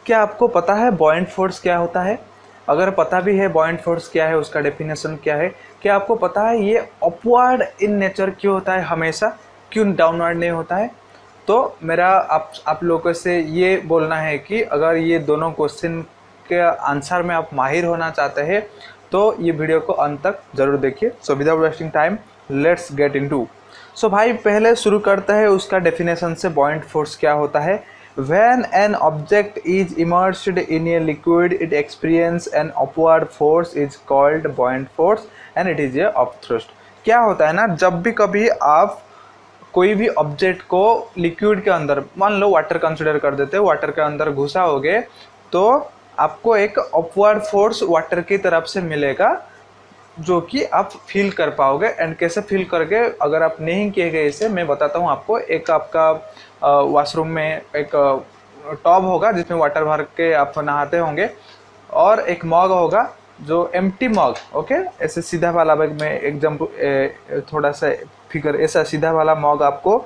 क्या आपको पता है बॉयंट फोर्स क्या होता है? अगर पता भी है बॉयंट फोर्स क्या है, उसका डेफिनेशन क्या है, क्या आपको पता है ये अपवर्ड इन नेचर क्यों होता है हमेशा, क्यों डाउनवर्ड नहीं होता है? तो मेरा आप लोगों से ये बोलना है कि अगर ये दोनों क्वेश्चन के आंसर में आप माहिर होना चाहते हैं तो ये वीडियो को अंत तक जरूर देखिए। So without wasting time let's get into. So भाई पहले शुरू करते हैं उसका डेफिनेशन से, बॉयंट फोर्स क्या होता है। When an object is immersed in a liquid, it experiences an upward force is called buoyant force and it is a upthrust। क्या होता है ना, जब भी कभी आप कोई भी ऑब्जेक्ट को लिक्विड के अंदर, मान लो वाटर कंसिडर कर देते हैं, वाटर के अंदर घुसाओगे तो आपको एक अपवर्ड फोर्स वाटर की तरफ से मिलेगा जो कि आप फील कर पाओगे। एंड कैसे फील करके, अगर आप नहीं किए गए इसे, मैं बताता हूँ आपको। एक आपका वॉशरूम में एक टॉब होगा जिसमें वाटर भर के आप नहाते होंगे, और एक मग होगा जो एम्प्टी मग, ओके, ऐसे सीधा वाला बैग में एकदम थोड़ा सा फिगर, ऐसा सीधा वाला मग आपको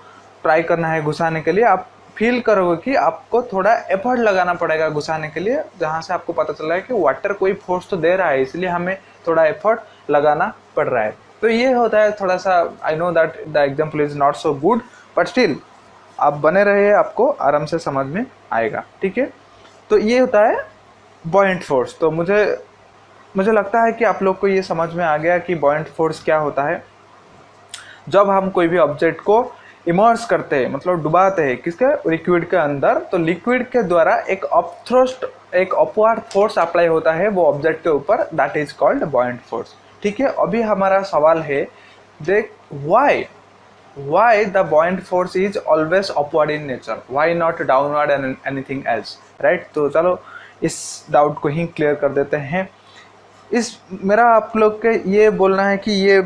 ट्राई करना है घुसाने के लिए। आप फील करोगे कि आपको थोड़ा एफर्ट लगाना पड़ेगा घुसाने के लिए, जहाँ से आपको पता चला है कि वाटर कोई फोर्स तो दे रहा है, इसलिए हमें थोड़ा एफर्ट लगाना पड़ रहा है। तो ये होता है थोड़ा सा, I know that the example is not so good but still आप बने रहिए, आपको आराम से समझ में आएगा, ठीक है। तो ये होता है बॉयंट फोर्स। तो मुझे लगता है कि आप लोग को ये समझ में आ गया कि बॉयंट फोर्स क्या होता है। जब हम कोई भी ऑब्जेक्ट को इमर्स करते हैं, मतलब डुबाते हैं किसके, लिक्विड के अंदर, तो लिक्विड के द्वारा एक अपथ्रस्ट, एक अपवर्ड फोर्स अप्लाई होता है वो ऑब्जेक्ट के ऊपर, that is called buoyant force, ठीक है। अभी हमारा सवाल है, देख, why the buoyant force is always upward in nature, why not downward and anything else, right? तो चलो इस डाउट को ही क्लियर कर देते हैं। इस मेरा आप लोग के ये बोलना है कि ये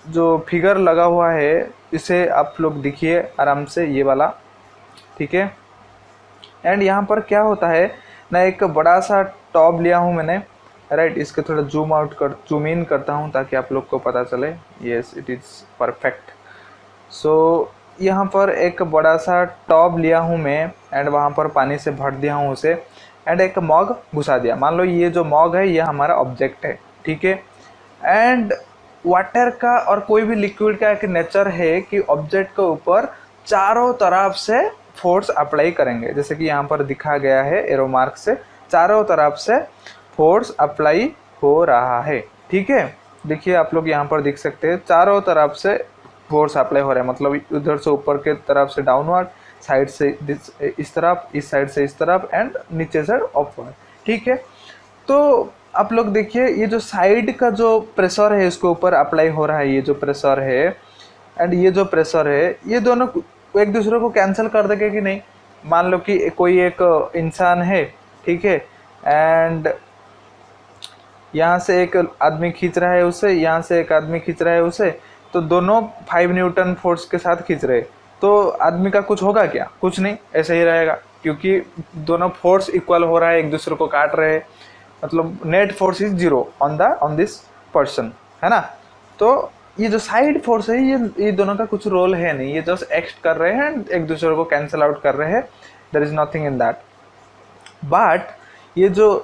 जो फिगर लगा हुआ है इसे आप लोग देखिए आराम से, ये वाला, ठीक है। एंड यहाँ पर क्या होता है ना, एक बड़ा सा टॉब लिया हूँ मैंने, राइट। इसके थोड़ा जूम इन करता हूँ ताकि आप लोग को पता चले। Yes, it is perfect. So यहाँ पर एक बड़ा सा टॉब लिया हूँ मैं, एंड वहाँ पर पानी से भर दिया हूँ उसे, एंड एक मग घुसा दिया। मान लो ये जो मग है ये हमारा ऑब्जेक्ट है, ठीक है। एंड वाटर का और कोई भी लिक्विड का एक नेचर है कि ऑब्जेक्ट के ऊपर चारों तरफ से फोर्स अप्लाई करेंगे, जैसे कि यहाँ पर दिखा गया है एरो मार्क से, चारों तरफ से फोर्स अप्लाई हो रहा है, ठीक है। देखिए आप लोग यहाँ पर देख सकते हैं चारों तरफ से फोर्स अप्लाई हो रहा है, मतलब उधर से ऊपर के तरफ से डाउनवर्ड, साइड से इस तरफ, इस साइड से इस तरफ, एंड नीचे से अपवर्ड, ठीक है। तो आप लोग देखिए ये जो साइड का जो प्रेशर है इसके ऊपर अप्लाई हो रहा है, ये जो प्रेशर है एंड ये जो प्रेशर है, ये दोनों एक दूसरे को कैंसिल कर देंगे कि नहीं। मान लो कि कोई एक इंसान है, ठीक है, एंड यहाँ से एक आदमी खींच रहा है उसे, यहाँ से एक आदमी खींच रहा है उसे, तो दोनों 5 न्यूटन फोर्स के साथ खींच रहे, तो आदमी का कुछ होगा क्या? कुछ नहीं, ऐसे ही रहेगा, क्योंकि दोनों फोर्स इक्वल हो रहा है, एक दूसरे को काट रहे हैं, मतलब net force is 0 on this person, है ना। तो ये जो साइड फोर्स है ये दोनों का कुछ रोल है नहीं, ये जस्ट एक्ट कर रहे हैं, एक दूसरे को कैंसिल आउट कर रहे हैं, there is nothing in that. But ये जो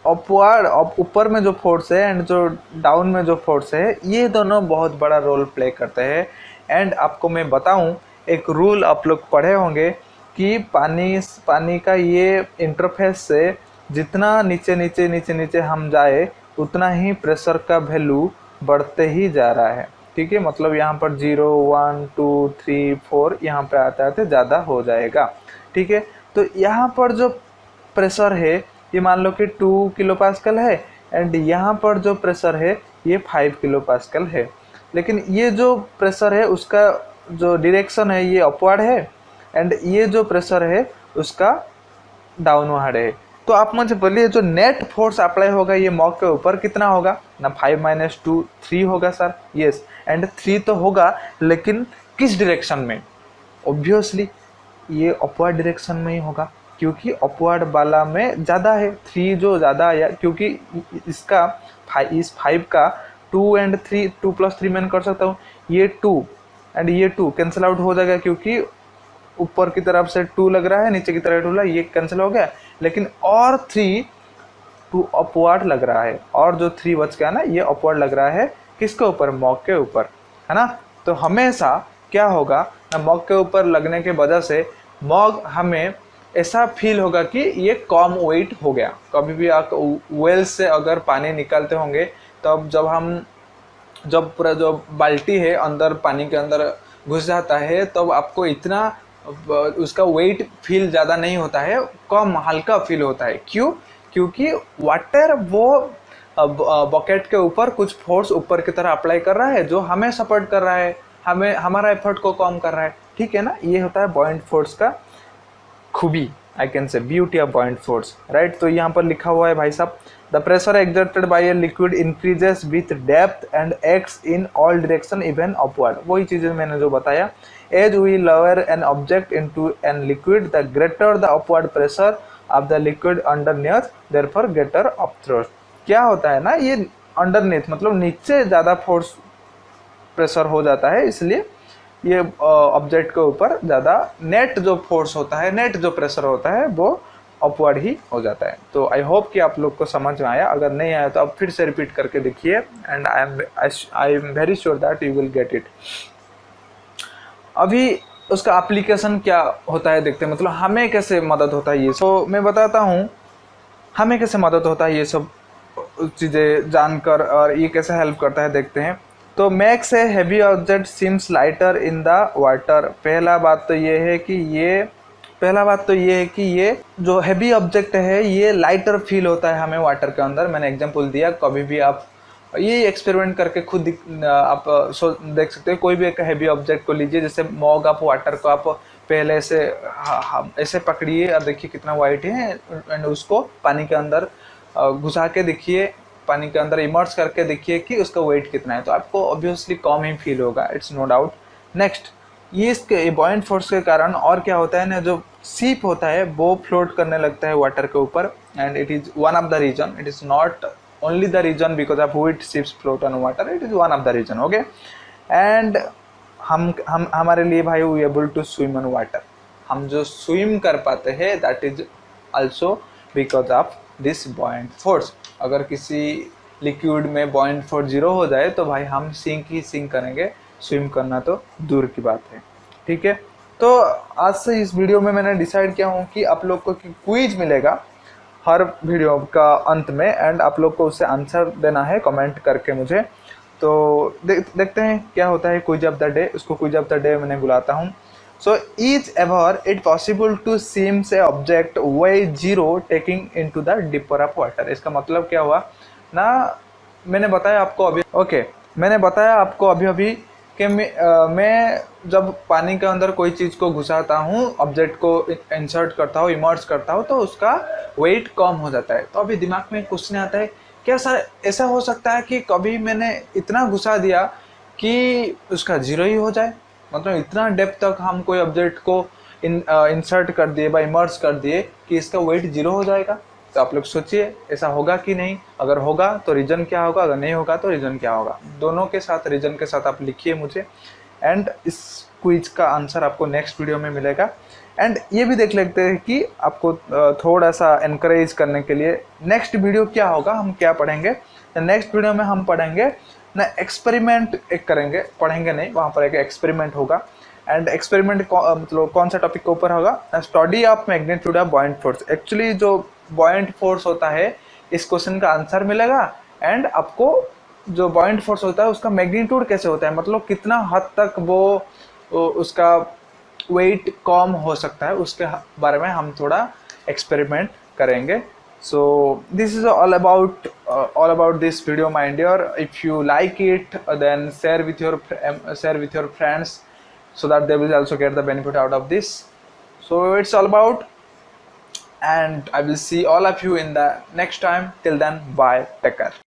अपवर्ड ऊपर में जो फोर्स है एंड जो डाउन में जो फोर्स है, ये दोनों बहुत बड़ा रोल प्ले करते हैं। एंड आपको मैं बताऊं, एक रूल आप लोग पढ़े होंगे कि पानी का ये इंटरफेस से जितना नीचे नीचे नीचे नीचे हम जाए उतना ही प्रेशर का वैल्यू बढ़ते ही जा रहा है, ठीक है। मतलब यहाँ पर 0 1 2 3 4 यहाँ पे आते आते ज़्यादा हो जाएगा, ठीक है। तो यहाँ पर जो प्रेशर है ये मान लो कि 2 किलो पास्कल है, एंड यहाँ पर जो प्रेशर है ये 5 किलो पास्कल है, लेकिन ये जो प्रेशर है उसका जो डायरेक्शन है ये अपवर्ड है, एंड ये जो प्रेशर है उसका डाउनवर्ड है। तो आप मुझे बोलिए जो नेट फोर्स अप्लाई होगा ये मॉग के ऊपर कितना होगा ना, 5 - 2 3 होगा सर। यस, एंड 3 तो होगा, लेकिन किस डायरेक्शन में? ऑब्वियसली ये अपवर्ड डायरेक्शन में ही होगा, क्योंकि अपवर्ड वाला में ज़्यादा है, 3 जो ज़्यादा आया, क्योंकि इसका इस 5 का 2 एंड 3, 2 + 3 मैंने कर सकता हूँ, ये 2 एंड ये 2 कैंसिल आउट हो जाएगा, क्योंकि ऊपर की तरफ से 2 लग रहा है, नीचे की तरफ 2 लग रहा है, ये कैंसिल हो गया, लेकिन और 3 2 अपवर्ड लग रहा है, और जो 3 बच गया ना ये अपवर्ड लग रहा है किसके ऊपर, मॉग के ऊपर, है ना। तो हमेशा क्या होगा ना, मॉग के ऊपर लगने के वजह से मॉग हमें ऐसा फील होगा कि ये कम वेट हो गया। कभी भी आप वेल से अगर पानी निकालते होंगे तब जब पूरा जो बाल्टी है अंदर पानी के अंदर घुस जाता है तब आपको इतना उसका वेट फील ज़्यादा नहीं होता है, कम हल्का फील होता है। क्यों? क्योंकि वाटर वो बकेट के ऊपर कुछ फोर्स ऊपर की तरह अप्लाई कर रहा है जो हमें सपोर्ट कर रहा है, हमें हमारा एफर्ट को कम कर रहा है, ठीक है ना। ये होता है बॉयंट फोर्स का खूबी, I can say beauty of buoyant force, right. तो यहाँ पर लिखा हुआ है भाई साहब, the pressure exerted by a liquid increases with depth and acts in all direction even upward. वही चीज़ें मैंने जो बताया, as we lower an object into an liquid the greater the upward pressure of the liquid underneath, therefore greater upthrust. क्या होता है ना, ये अंडरनेथ मतलब नीचे ज़्यादा फोर्स प्रेशर हो जाता है, इसलिए ये ऑब्जेक्ट के ऊपर ज़्यादा नेट जो फोर्स होता है, नेट जो प्रेशर होता है वो अपवर्ड ही हो जाता है। तो आई होप कि आप लोग को समझ में आया, अगर नहीं आया तो आप फिर से रिपीट करके देखिए, and I am very sure that you will get it. अभी उसका एप्लीकेशन क्या होता है देखते हैं, मतलब हमें कैसे मदद होता है ये। तो मैं बताता हूँ हमें कैसे मदद होता है ये सब चीज़ें जानकर, और ये कैसे हेल्प करता है देखते हैं। तो makes a heavy object seems lighter in the water. पहला बात तो ये है कि ये जो हैवी ऑब्जेक्ट है ये लाइटर फील होता है हमें वाटर के अंदर। मैंने एग्जांपल दिया, कभी भी आप ये एक्सपेरिमेंट करके खुद आप देख सकते हो। कोई भी एक हैवी ऑब्जेक्ट को लीजिए, जैसे मॉग ऑफ वाटर को आप पहले से ऐसे पकड़िए और देखिए कितना वाइट है, एंड उसको पानी के अंदर घुसा के देखिए, पानी के अंदर इमर्स करके देखिए कि उसका वेट कितना है, तो आपको ऑब्वियसली कम ही फील होगा, इट्स नो डाउट। नेक्स्ट, ये इसके बॉयंट फोर्स के कारण और क्या होता है ना, जो सीप होता है वो फ्लोट करने लगता है वाटर के ऊपर, and it is one of the reason, it is not only the reason because of which ships float on water, it is one of the reason, okay। and हम हमारे लिए भाई we able to swim on water, हम जो swim कर पाते हैं that is also because of this buoyant force। अगर किसी लिक्विड में buoyant force 0 हो जाए तो भाई हम सिंक ही सिंक करेंगे, swim करना तो दूर की बात है, ठीक है। तो आज से इस वीडियो में मैंने डिसाइड किया हूँ कि आप लोग को क्विज मिलेगा हर वीडियो का अंत में, एंड आप लोग को उससे आंसर देना है कमेंट करके मुझे। तो देखते हैं क्या होता है क्विज ऑफ द डे। उसको क्विज ऑफ द डे मैंने बुलाता हूँ। So is ever it possible to seems a object weigh 0 taking into the deeper of water. इसका मतलब क्या हुआ ना, मैंने बताया आपको अभी कि मैं जब पानी के अंदर कोई चीज़ को घुसाता हूँ, ऑब्जेक्ट को इंसर्ट करता हूँ, इमर्स करता हूँ, तो उसका वेट कम हो जाता है। तो अभी दिमाग में क्वेश्चन आता है, क्या सर ऐसा हो सकता है कि कभी मैंने इतना घुसा दिया कि उसका 0 ही हो जाए, मतलब इतना डेप्थ तक हम कोई ऑब्जेक्ट को इंसर्ट कर दिए या इमर्स कर दिए कि इसका वेट 0 हो जाएगा। तो आप लोग सोचिए ऐसा होगा कि नहीं, अगर होगा तो रीज़न क्या होगा, अगर नहीं होगा तो रीज़न क्या होगा। दोनों के साथ, रीज़न के साथ आप लिखिए मुझे, एंड इस क्विज का आंसर आपको नेक्स्ट वीडियो में मिलेगा। एंड ये भी देख लेते हैं कि आपको थोड़ा सा इनकरेज करने के लिए नेक्स्ट वीडियो क्या होगा, हम क्या पढ़ेंगे। नेक्स्ट वीडियो में हम पढ़ेंगे ना एक्सपेरिमेंट एक करेंगे, पढ़ेंगे नहीं, वहाँ पर एक एक्सपेरिमेंट होगा। एंड एक्सपेरिमेंट मतलब कौन सा टॉपिक के ऊपर होगा, study of magnitude of buoyant force. Actually जो बॉयंट फोर्स होता है इस क्वेश्चन का आंसर मिलेगा, एंड आपको जो बॉयंट फोर्स होता है उसका मैग्नीट्यूड कैसे होता है, मतलब कितना हद तक वो उसका वेट कम हो सकता है, उसके बारे में हम थोड़ा एक्सपेरिमेंट करेंगे। So this is all about this video, my dear. If you like it, then share with your friends so that they will also get the benefit out of this. So it's all about, and I will see all of you in the next time. Till then, bye, take care.